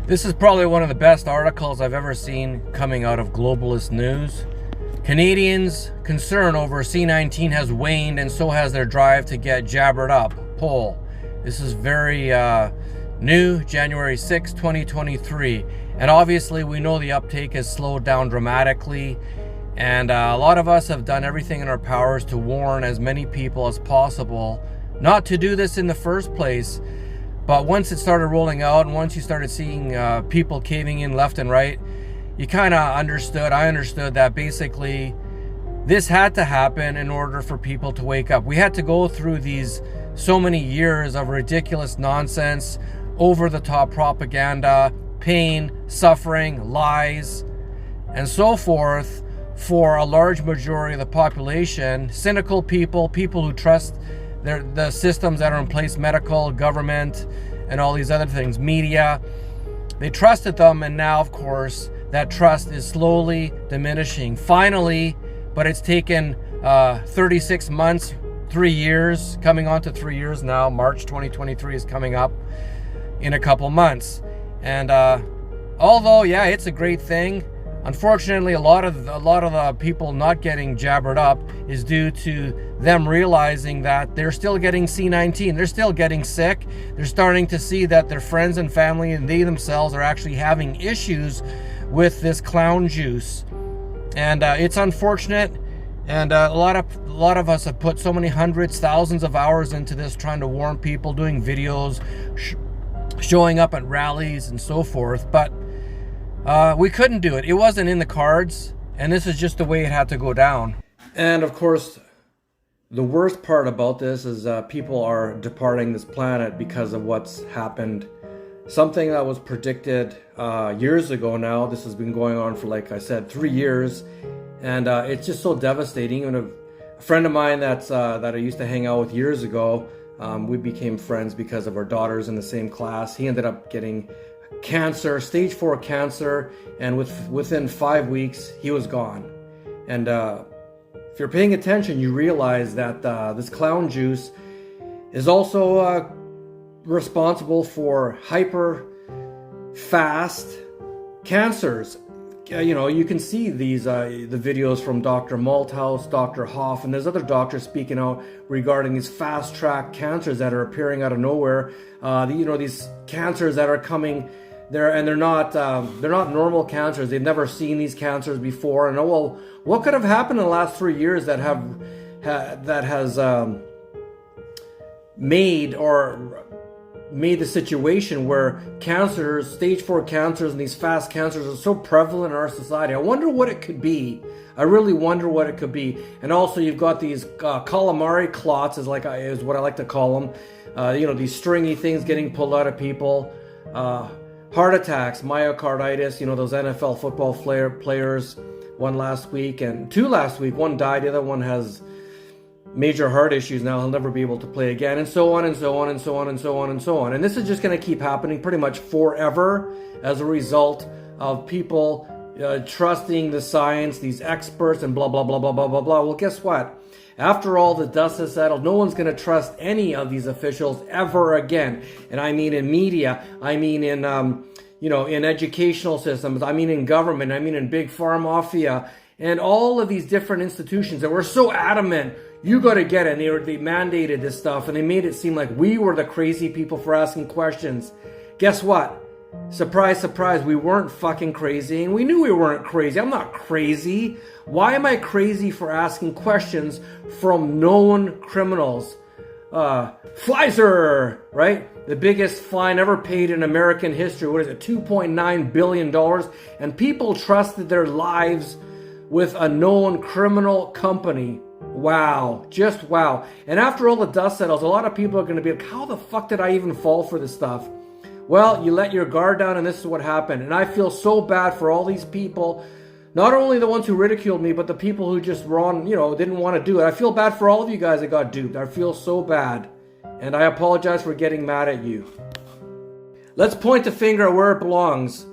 This is probably one of the best articles I've ever seen coming out of globalist news. Canadians' concern over C-19 has waned, and so has their drive to get jabbered up. Poll. This is very new, January 6, 2023. And obviously we know the uptake has slowed down dramatically. And a lot of us have done everything in our powers to warn as many people as possible not to do this in the first place. But once it started rolling out, and once you started seeing people caving in left and right, you kind of understood, I understood that basically this had to happen in order for people to wake up. We had to go through these so many years of ridiculous nonsense, over-the-top propaganda, pain, suffering, lies, and so forth for a large majority of the population. Cynical people, people who trust the systems that are in place, medical, government, and all these other things, media. They trusted them, and now, of course, that trust is slowly diminishing. Finally, but it's taken 36 months, 3 years, coming on to 3 years now. March 2023 is coming up in a couple months. And although, yeah, it's a great thing, unfortunately, a lot of the people not getting jabbered up is due to them realizing that they're still getting C-19. They're still getting sick. They're starting to see that their friends and family and they themselves are actually having issues with this clown juice. And it's unfortunate. And a lot of us have put so many hundreds, thousands of hours into this, trying to warn people, doing videos, showing up at rallies and so forth. But we couldn't do it. It wasn't in the cards, and this is just the way it had to go down. And of course, the worst part about this is people are departing this planet because of what's happened. Something that was predicted years ago now. This has been going on for, like I said, 3 years, and it's just so devastating. Even a friend of mine that I used to hang out with years ago, we became friends because of our daughters in the same class. He ended up getting cancer, stage 4 cancer, and within 5 weeks he was gone. And if you're paying attention, you realize that this clown juice is also responsible for hyper fast cancers. You know, you can see these the videos from Dr. Malthouse, Dr. Hoff, and there's other doctors speaking out regarding these fast-track cancers that are appearing out of nowhere. These cancers that are coming there, and they're not normal cancers. They've never seen these cancers before. And well, what could have happened in the last 3 years that has made the situation where cancers, stage 4 cancers, and these fast cancers are so prevalent in our society? I wonder what it could be. I really wonder what it could be. And also, you've got these calamari clots, is what I like to call them. These stringy things getting pulled out of people. Heart attacks, myocarditis. Those NFL football players. One last week and 2 last week. One died. The other one has major heart issues now. He'll never be able to play again, and so on and so on and so on and so on and so on. And this is just going to keep happening pretty much forever as a result of people trusting the science, these experts, and blah blah blah blah blah blah blah. Well, guess what? After all the dust has settled, no one's going to trust any of these officials ever again. And I mean in media, I mean in in educational systems, I mean in government, I mean in big pharma mafia, and all of these different institutions that were so adamant, you got to get it. And they mandated this stuff, and they made it seem like we were the crazy people for asking questions. Guess what? Surprise, surprise, we weren't fucking crazy, and we knew we weren't crazy. I'm not crazy. Why am I crazy for asking questions from known criminals? Pfizer, right? The biggest fine ever paid in American history. What is it? $2.9 billion. And people trusted their lives with a known criminal company. Wow. Just wow. And after all the dust settles, a lot of people are going to be like, how the fuck did I even fall for this stuff? Well, you let your guard down, and this is what happened. And I feel so bad for all these people, not only the ones who ridiculed me, but the people who just didn't want to do it. I feel bad for all of you guys that got duped. I feel so bad. And I apologize for getting mad at you. Let's point the finger at where it belongs.